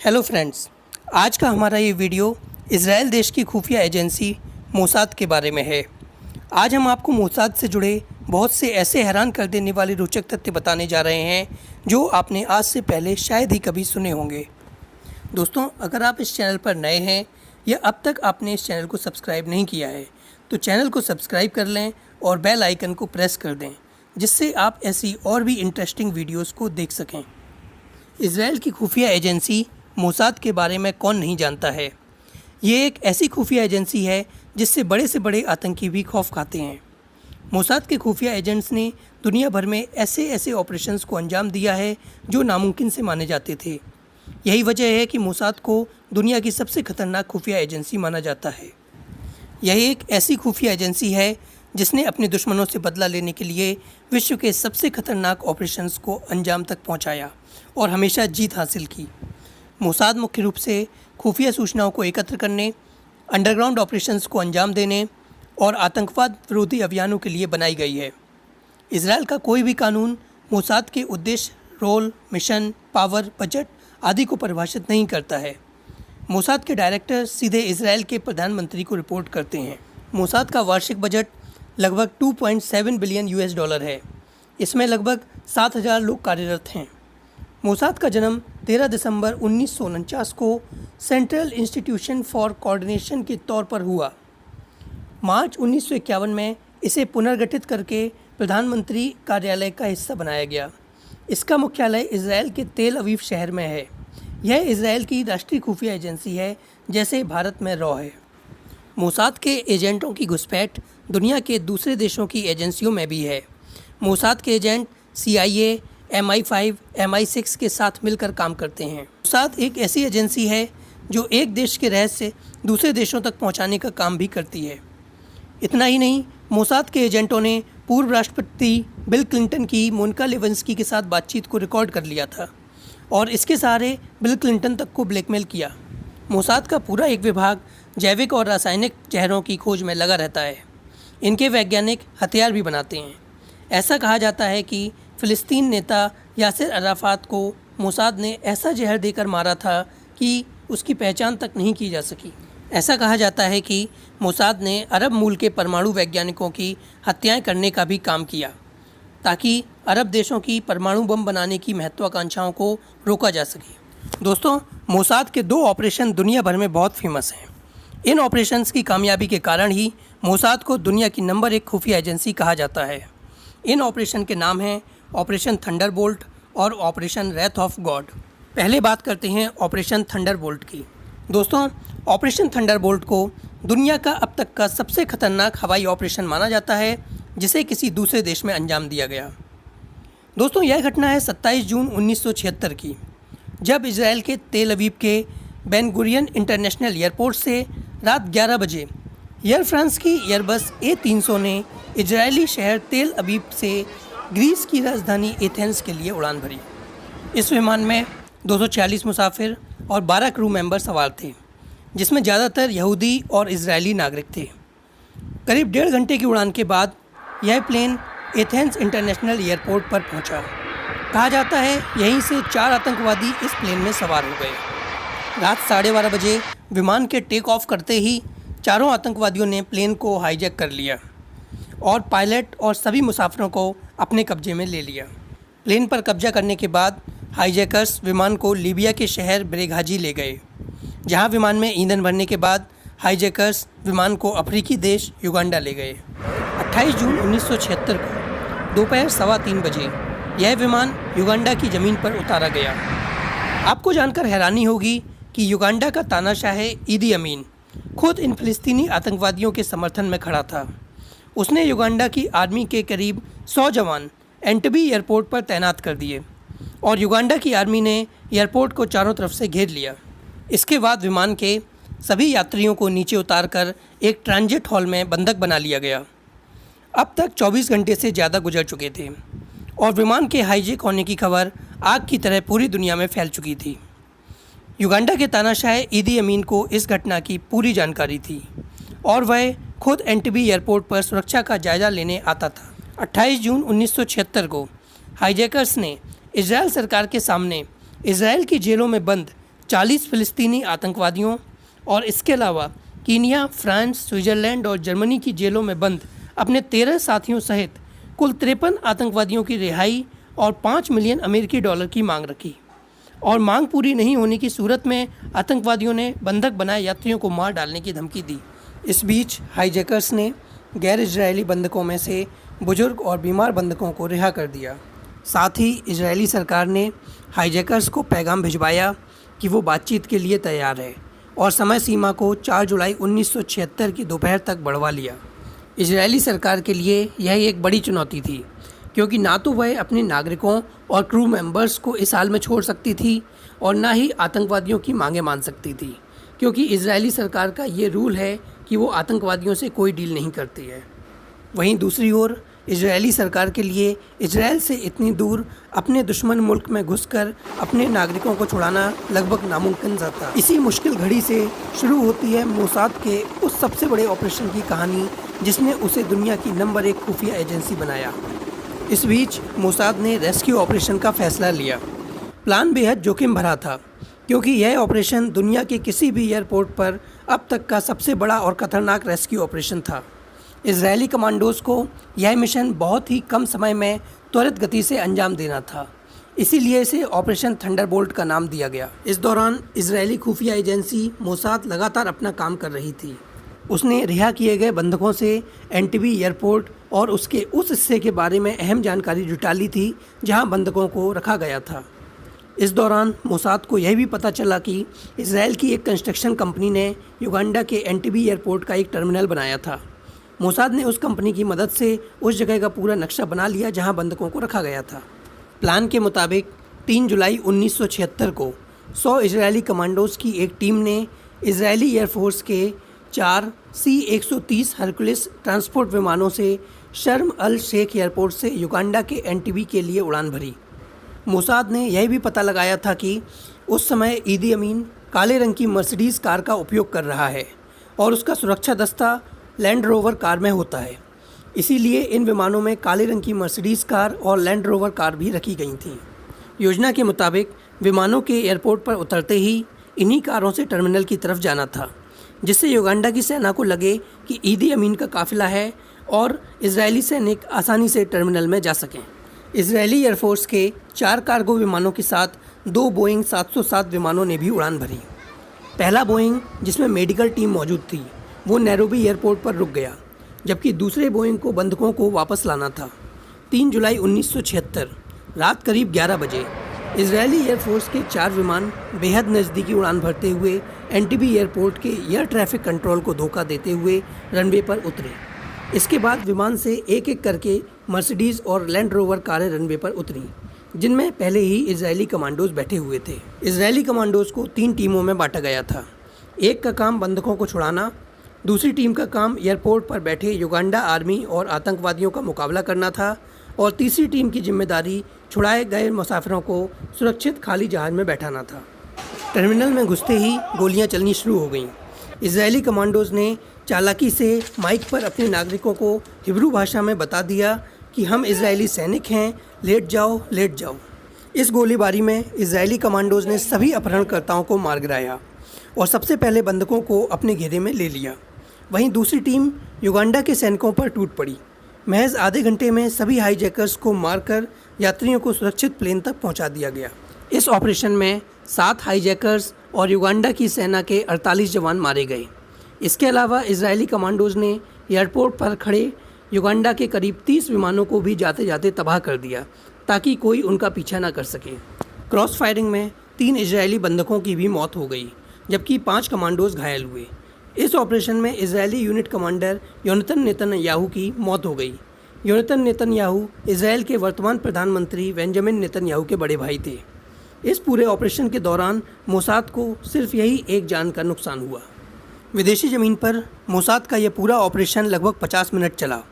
Hello friends, आज का हमारा ये वीडियो इज़राइल देश की खुफिया एजेंसी मोसाद के बारे में है। आज हम आपको मोसाद से जुड़े बहुत से ऐसे हैरान कर देने वाले रोचक तथ्य बताने जा रहे हैं जो आपने आज से पहले शायद ही कभी सुने होंगे। दोस्तों, अगर आप इस चैनल पर नए हैं या अब तक आपने इस चैनल को सब्सक्राइब नहीं किया है तो चैनल को सब्सक्राइब कर लें और बेल आइकन को प्रेस कर दें, जिससे आप ऐसी और भी इंटरेस्टिंग वीडियोज़ को देख सकें। इज़राइल की खुफिया एजेंसी मोसाद के बारे में कौन नहीं जानता है। ये एक ऐसी खुफिया एजेंसी है जिससे बड़े से बड़े आतंकी भी खौफ खाते हैं। मोसाद के खुफिया एजेंट्स ने दुनिया भर में ऐसे ऐसे ऑपरेशंस को अंजाम दिया है जो नामुमकिन से माने जाते थे। यही वजह है कि मोसाद को दुनिया की सबसे खतरनाक खुफिया एजेंसी माना जाता है। यह एक ऐसी खुफिया एजेंसी है जिसने अपने दुश्मनों से बदला लेने के लिए विश्व के सबसे खतरनाक ऑपरेशंस को अंजाम तक पहुंचाया और हमेशा जीत हासिल की। मोसाद मुख्य रूप से खुफिया सूचनाओं को एकत्र करने, अंडरग्राउंड ऑपरेशंस को अंजाम देने और आतंकवाद विरोधी अभियानों के लिए बनाई गई है। इजराइल का कोई भी कानून मोसाद के उद्देश्य, रोल, मिशन, पावर, बजट आदि को परिभाषित नहीं करता है। मोसाद के डायरेक्टर सीधे इजराइल के प्रधानमंत्री को रिपोर्ट करते हैं। मोसाद का वार्षिक बजट लगभग 2.7 बिलियन US$ है। इसमें लगभग 7,000 लोग कार्यरत हैं। मोसाद का जन्म 13 दिसंबर 1949 को सेंट्रल इंस्टीट्यूशन फॉर कोऑर्डिनेशन के तौर पर हुआ। मार्च 1951 में इसे पुनर्गठित करके प्रधानमंत्री कार्यालय का हिस्सा बनाया गया। इसका मुख्यालय इजराइल के तेल अवीव शहर में है। यह इजराइल की राष्ट्रीय खुफिया एजेंसी है, जैसे भारत में रॉ है। मोसाद के एजेंटों की घुसपैठ दुनिया के दूसरे देशों की एजेंसियों में भी है। मोसाद के एजेंट CIA, MI5, MI6 के साथ मिलकर काम करते हैं। मोसाद एक ऐसी एजेंसी है जो एक देश के रहस्य दूसरे देशों तक पहुंचाने का काम भी करती है। इतना ही नहीं, मोसाद के एजेंटों ने पूर्व राष्ट्रपति बिल क्लिंटन की मोनिका लेविंस्की के साथ बातचीत को रिकॉर्ड कर लिया था और इसके सहारे बिल क्लिंटन तक को ब्लैकमेल किया। मोसाद का पूरा एक विभाग जैविक और रासायनिक जहरों की खोज में लगा रहता है। इनके वैज्ञानिक हथियार भी बनाते हैं। ऐसा कहा जाता है कि फ़िलिस्तीन नेता यासिर अराफात को मोसाद ने ऐसा जहर देकर मारा था कि उसकी पहचान तक नहीं की जा सकी। ऐसा कहा जाता है कि मोसाद ने अरब मूल के परमाणु वैज्ञानिकों की हत्याएं करने का भी काम किया ताकि अरब देशों की परमाणु बम बनाने की महत्वाकांक्षाओं को रोका जा सके। दोस्तों, मोसाद के 2 ऑपरेशन दुनिया भर में बहुत फेमस हैं। इन ऑपरेशंस की कामयाबी के कारण ही मोसाद को दुनिया की नंबर 1 खुफिया एजेंसी कहा जाता है। इन ऑपरेशन के नाम हैं ऑपरेशन थंडरबोल्ट और ऑपरेशन रेथ ऑफ गॉड। पहले बात करते हैं ऑपरेशन थंडरबोल्ट की। दोस्तों, ऑपरेशन थंडरबोल्ट को दुनिया का अब तक का सबसे खतरनाक हवाई ऑपरेशन माना जाता है जिसे किसी दूसरे देश में अंजाम दिया गया। दोस्तों, यह घटना है 27 जून 1976 की, जब इजराइल के तेल अवीव के बेन गुरियन इंटरनेशनल एयरपोर्ट से रात 11 बजे एयर फ्रांस की एयरबस A300 ने इजरायली शहर तेल अवीव से ग्रीस की राजधानी एथेंस के लिए उड़ान भरी। इस विमान में 240 मुसाफिर और 12 क्रू मेंबर सवार थे, जिसमें ज़्यादातर यहूदी और इजरायली नागरिक थे। करीब 1.5 घंटे की उड़ान के बाद यह प्लेन एथेंस इंटरनेशनल एयरपोर्ट पर पहुंचा। कहा जाता है यहीं से 4 आतंकवादी इस प्लेन में सवार हो गए। रात 12:30 बजे विमान के टेक ऑफ करते ही चारों आतंकवादियों ने प्लेन को हाईजैक कर लिया और पायलट और सभी मुसाफिरों को अपने कब्जे में ले लिया। प्लेन पर कब्जा करने के बाद हाईजैकर्स विमान को लीबिया के शहर ब्रेगाजी ले गए, जहां विमान में ईंधन भरने के बाद हाईजैकर्स विमान को अफ्रीकी देश युगांडा ले गए। 28 जून 1976 को दोपहर 3:15 बजे यह विमान युगांडा की ज़मीन पर उतारा गया। आपको जानकर हैरानी होगी कि युगांडा का तानाशाह ईदी अमीन खुद इन फ़िलिस्तीनी आतंकवादियों के समर्थन में खड़ा था। उसने युगांडा की आर्मी के करीब 100 जवान एंटबी एयरपोर्ट पर तैनात कर दिए और युगांडा की आर्मी ने एयरपोर्ट को चारों तरफ से घेर लिया। इसके बाद विमान के सभी यात्रियों को नीचे उतारकर एक ट्रांजिट हॉल में बंधक बना लिया गया। अब तक 24 घंटे से ज़्यादा गुजर चुके थे और विमान के हाईजैक होने की खबर आग की तरह पूरी दुनिया में फैल चुकी थी। युगांडा के तानाशाह ईदी अमीन को इस घटना की पूरी जानकारी थी और वह खुद एंटबी एयरपोर्ट पर सुरक्षा का जायजा लेने आता था। 28 जून 1976 को हाईजैकर्स ने इजराइल सरकार के सामने इजराइल की जेलों में बंद 40 फ़िलिस्तीनी आतंकवादियों और इसके अलावा कीनिया, फ्रांस, स्विट्ज़रलैंड और जर्मनी की जेलों में बंद अपने 13 साथियों सहित कुल 53 आतंकवादियों की रिहाई और 5 मिलियन अमेरिकी डॉलर की मांग रखी। और मांग पूरी नहीं होने की सूरत में आतंकवादियों ने बंधक बनाए यात्रियों को मार डालने की धमकी दी। इस बीच हाईजैकर्स ने गैर इजरायली बंधकों में से बुजुर्ग और बीमार बंधकों को रिहा कर दिया। साथ ही इजरायली सरकार ने हाईजैकर्स को पैगाम भिजवाया कि वो बातचीत के लिए तैयार है और समय सीमा को 4 जुलाई 1976 की दोपहर तक बढ़वा लिया। इजरायली सरकार के लिए यह एक बड़ी चुनौती थी, क्योंकि ना तो वह अपने नागरिकों और क्रू मेंबर्स को इस हाल में छोड़ सकती थी और ना ही आतंकवादियों की मांगें मान सकती थी, क्योंकि इजरायली सरकार का ये रूल है कि वो आतंकवादियों से कोई डील नहीं करती है। वहीं दूसरी ओर इजरायली सरकार के लिए इजराइल से इतनी दूर अपने दुश्मन मुल्क में घुसकर अपने नागरिकों को छुड़ाना लगभग नामुमकिन सा था। इसी मुश्किल घड़ी से शुरू होती है मोसाद के उस सबसे बड़े ऑपरेशन की कहानी जिसने उसे दुनिया की नंबर 1 खुफिया एजेंसी बनाया। इस बीच मोसाद ने रेस्क्यू ऑपरेशन का फैसला लिया। प्लान बेहद जोखिम भरा था, क्योंकि यह ऑपरेशन दुनिया के किसी भी एयरपोर्ट पर अब तक का सबसे बड़ा और खतरनाक रेस्क्यू ऑपरेशन था। इजरायली कमांडोज़ को यह मिशन बहुत ही कम समय में त्वरित गति से अंजाम देना था, इसीलिए इसे ऑपरेशन थंडरबोल्ट का नाम दिया गया। इस दौरान इजरायली खुफिया एजेंसी मोसाद लगातार अपना काम कर रही थी। उसने रिहा किए गए बंधकों से एंटीबी एयरपोर्ट और उसके उस हिस्से के बारे में अहम जानकारी जुटा ली थी जहां बंधकों को रखा गया था। इस दौरान मोसाद को यह भी पता चला कि इजराइल की एक कंस्ट्रक्शन कंपनी ने युगांडा के एंटीबी एयरपोर्ट का एक टर्मिनल बनाया था। मोसाद ने उस कंपनी की मदद से उस जगह का पूरा नक्शा बना लिया जहां बंधकों को रखा गया था। प्लान के मुताबिक 3 जुलाई 1976 को 100 इजरायली कमांडोज़ की एक टीम ने इजरायली एयरफोर्स के 4 C-130 हरकुलिस ट्रांसपोर्ट विमानों से शर्म अल शेख एयरपोर्ट से युगांडा के एंटीबी के लिए उड़ान भरी। मोसाद ने यह भी पता लगाया था कि उस समय ईदी अमीन काले रंग की मर्सिडीज़ कार का उपयोग कर रहा है और उसका सुरक्षा दस्ता लैंड रोवर कार में होता है। इसीलिए इन विमानों में काले रंग की मर्सिडीज़ कार और लैंड रोवर कार भी रखी गई थीं। योजना के मुताबिक विमानों के एयरपोर्ट पर उतरते ही इन्हीं कारों से टर्मिनल की तरफ जाना था, जिससे युगांडा की सेना को लगे कि ईदी अमीन का काफिला है और इजरायली सैनिक आसानी से टर्मिनल में जा सकें। इजरायली एयरफोर्स के 4 कार्गो विमानों के साथ 2 बोइंग 707 विमानों ने भी उड़ान भरी। पहला बोइंग, जिसमें मेडिकल टीम मौजूद थी, वो नैरोबी एयरपोर्ट पर रुक गया, जबकि दूसरे बोइंग को बंधकों को वापस लाना था। 3 जुलाई 1976 रात करीब 11 बजे इजरायली एयरफोर्स के 4 विमान बेहद नज़दीकी उड़ान भरते हुए एंटीबी एयरपोर्ट के एयर ट्रैफिक कंट्रोल को धोखा देते हुए रनवे पर उतरे। इसके बाद विमान से एक एक करके मर्सिडीज़ और लैंड रोवर कारें रनवे पर उतरीं, जिनमें पहले ही इजरायली कमांडोज़ बैठे हुए थे। इजरायली कमांडोज़ को 3 टीमों में बांटा गया था। एक का काम बंधकों को छुड़ाना, दूसरी टीम का काम एयरपोर्ट पर बैठे युगांडा आर्मी और आतंकवादियों का मुकाबला करना था और तीसरी टीम की जिम्मेदारी छुड़ाए गए मुसाफिरों को सुरक्षित खाली जहाज में बैठाना था। टर्मिनल में घुसते ही गोलियां चलनी शुरू हो गईं। इजरायली कमांडोज़ ने चालाकी से माइक पर अपने नागरिकों को हिब्रू भाषा में बता दिया कि हम इजरायली सैनिक हैं, लेट जाओ लेट जाओ। इस गोलीबारी में इजरायली कमांडोज़ ने सभी अपहरणकर्ताओं को मार गिराया और सबसे पहले बंधकों को अपने घेरे में ले लिया। वहीं दूसरी टीम युगांडा के सैनिकों पर टूट पड़ी। महज आधे घंटे में सभी हाईजैकर्स को मारकर यात्रियों को सुरक्षित प्लेन तक पहुंचा दिया गया। इस ऑपरेशन में 7 हाईजैकर्स और युगांडा की सेना के 48 जवान मारे गए। इसके अलावा इजरायली कमांडोज़ ने एयरपोर्ट पर खड़े युगांडा के करीब 30 विमानों को भी जाते जाते तबाह कर दिया, ताकि कोई उनका पीछा न कर सके। क्रॉस फायरिंग में 3 इजरायली बंधकों की भी मौत हो गई, जबकि 5 कमांडोज़ घायल हुए। इस ऑपरेशन में इजरायली यूनिट कमांडर योनातान नेतन्याहू की मौत हो गई। योनातान नेतन्याहू इजराइल के वर्तमान प्रधानमंत्री बेंजामिन नेतन्याहू के बड़े भाई थे। इस पूरे ऑपरेशन के दौरान मोसाद को सिर्फ यही एक जान का नुकसान हुआ। विदेशी ज़मीन पर मोसाद का यह पूरा ऑपरेशन लगभग 50 मिनट चला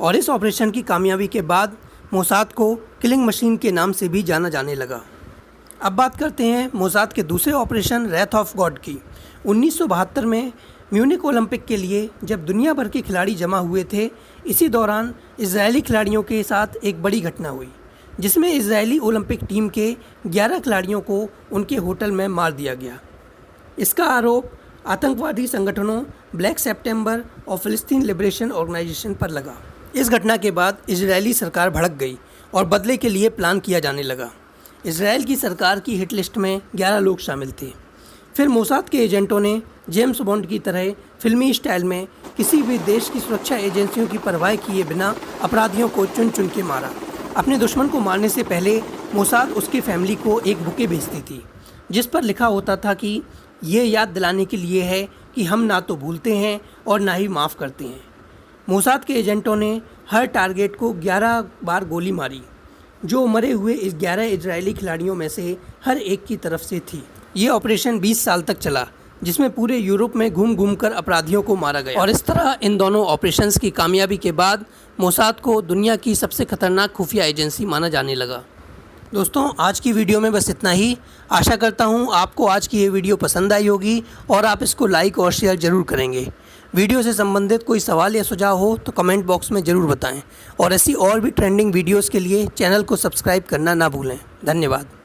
और इस ऑपरेशन की कामयाबी के बाद मोसाद को किलिंग मशीन के नाम से भी जाना जाने लगा। अब बात करते हैं मोसाद के दूसरे ऑपरेशन रेथ ऑफ गॉड की। 1972 में म्यूनिक ओलंपिक के लिए जब दुनिया भर के खिलाड़ी जमा हुए थे, इसी दौरान इजरायली खिलाड़ियों के साथ एक बड़ी घटना हुई जिसमें इजरायली ओलंपिक टीम के 11 खिलाड़ियों को उनके होटल में मार दिया गया। इसका आरोप आतंकवादी संगठनों ब्लैक सितंबर और फिलिस्तीन लिबरेशन ऑर्गेनाइजेशन पर लगा। इस घटना के बाद इजरायली सरकार भड़क गई और बदले के लिए प्लान किया जाने लगा। इजरायल की सरकार की हिट लिस्ट में 11 लोग शामिल थे। फिर मोसाद के एजेंटों ने जेम्स बॉन्ड की तरह फिल्मी स्टाइल में किसी भी देश की सुरक्षा एजेंसियों की परवाह किए बिना अपराधियों को चुन चुन के मारा। अपने दुश्मन को मारने से पहले मोसाद उसकी फैमिली को एक बुके भेजती थी, जिस पर लिखा होता था कि ये याद दिलाने के लिए है कि हम ना तो भूलते हैं और ना ही माफ़ करते हैं। मोसाद के एजेंटों ने हर टारगेट को 11 बार गोली मारी, जो मरे हुए इस 11 इजरायली खिलाड़ियों में से हर एक की तरफ से थी। ये ऑपरेशन 20 साल तक चला, जिसमें पूरे यूरोप में घूम घूम कर अपराधियों को मारा गया। और इस तरह इन दोनों ऑपरेशंस की कामयाबी के बाद मोसाद को दुनिया की सबसे खतरनाक खुफिया एजेंसी माना जाने लगा। दोस्तों, आज की वीडियो में बस इतना ही। आशा करता हूँ आपको आज की ये वीडियो पसंद आई होगी और आप इसको लाइक और शेयर ज़रूर करेंगे। वीडियो से संबंधित कोई सवाल या सुझाव हो तो कमेंट बॉक्स में ज़रूर बताएं और ऐसी और भी ट्रेंडिंग वीडियोस के लिए चैनल को सब्सक्राइब करना ना भूलें। धन्यवाद।